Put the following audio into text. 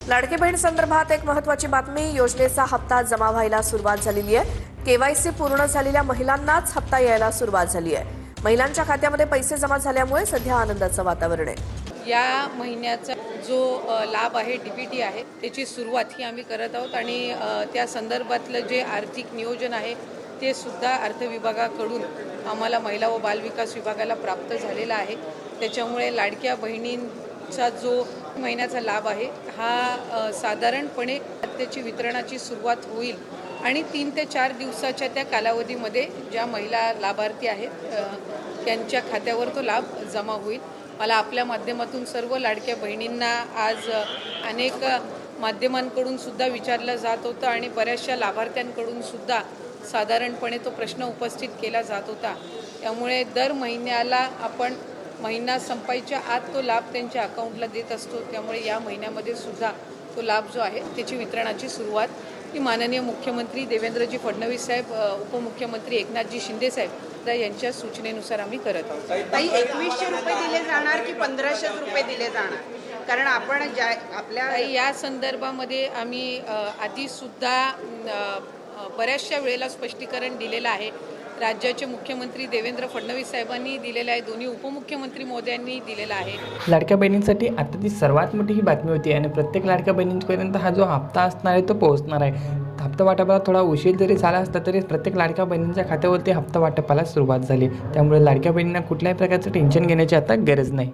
लाडकी बहीण संदर्भात एक महत्त्वाची बातमी. योजनेचा हप्ता जमा व्हायला सुरुवात झालेली आहे. केवायसी पूर्ण झालेल्या महिलांनाच हप्ता यायला सुरुवात झाली आहे. महिलांच्या खात्यामध्ये पैसे जमा झाल्यामुळे सध्या आनंदाचं वातावरण आहे. या महिन्याचा जो लाभ आहे डीबीटी आहे त्याची सुरुवात ही आम्ही करत आहोत आणि त्या संदर्भातलं जे आर्थिक नियोजन आहे ते सुद्धा अर्थ विभागाकडून आम्हाला महिला व बालविकास विभागाला प्राप्त झालेला आहे. त्याच्यामुळे लाडक्या बहिणींचा जो महिन्याचा लाभ आहे हा साधारणपणे त्याची वितरणाची सुरुवात होईल आणि 3 ते 4 दिवसाच्या त्या कालावधीमध्ये ज्या महिला लाभार्थी आहेत त्यांच्या खात्यावर तो लाभ जमा होईल. मला आपल्या माध्यमातून सर्व लाडक्या बहिणींना आज अनेक माध्यमांकडून सुद्धा विचारलं जात होतं आणि बऱ्याचशा लाभार्थ्यांकडून सुद्धा साधारणपणे तो प्रश्न उपस्थित केला जात होता. त्यामुळे दर महिन्याला आपण महिना संपायच्या आत तो लाभ त्यांच्या अकाउंटला देत असतो. त्यामुळे या महिन्यामध्ये सुद्धा तो लाभ जो आहे त्याची वितरणाची सुरुवात ही माननीय मुख्यमंत्री देवेंद्रजी फडणवीस साहेब, उपमुख्यमंत्री एकनाथजी शिंदे साहेब यांच्या सूचनेनुसार आम्ही करत आहोत. ताई 2100 रुपये दिले जाणार की 1500 रुपये दिले जाणार? कारण आपण आपल्या या संदर्भामध्ये आम्ही आधीसुद्धा बऱ्याचशा वेळेला स्पष्टीकरण दिलेलं आहे. राज्याचे मुख्यमंत्री देवेंद्र फडणवीस साहेबांनी दिलेलं आहे, दोन्ही उपमुख्यमंत्री मोदयांनी दिलेला आहे. लाडक्या बहिणींसाठी आता ती सर्वात मोठी ही बातमी होती आणि प्रत्येक लाडक्या बहिणींपर्यंत हा जो हप्ता असणार आहे तो पोहोचणार आहे. हप्ता वाटपाला थोडा उशीर जरी झाला असता तरी प्रत्येक लाडक्या बहिणींच्या खात्यावरती हप्ता वाटपाला सुरुवात झाली. त्यामुळे लाडक्या बहिणींना कुठल्याही प्रकारचं टेन्शन घेण्याची आता गरज नाही.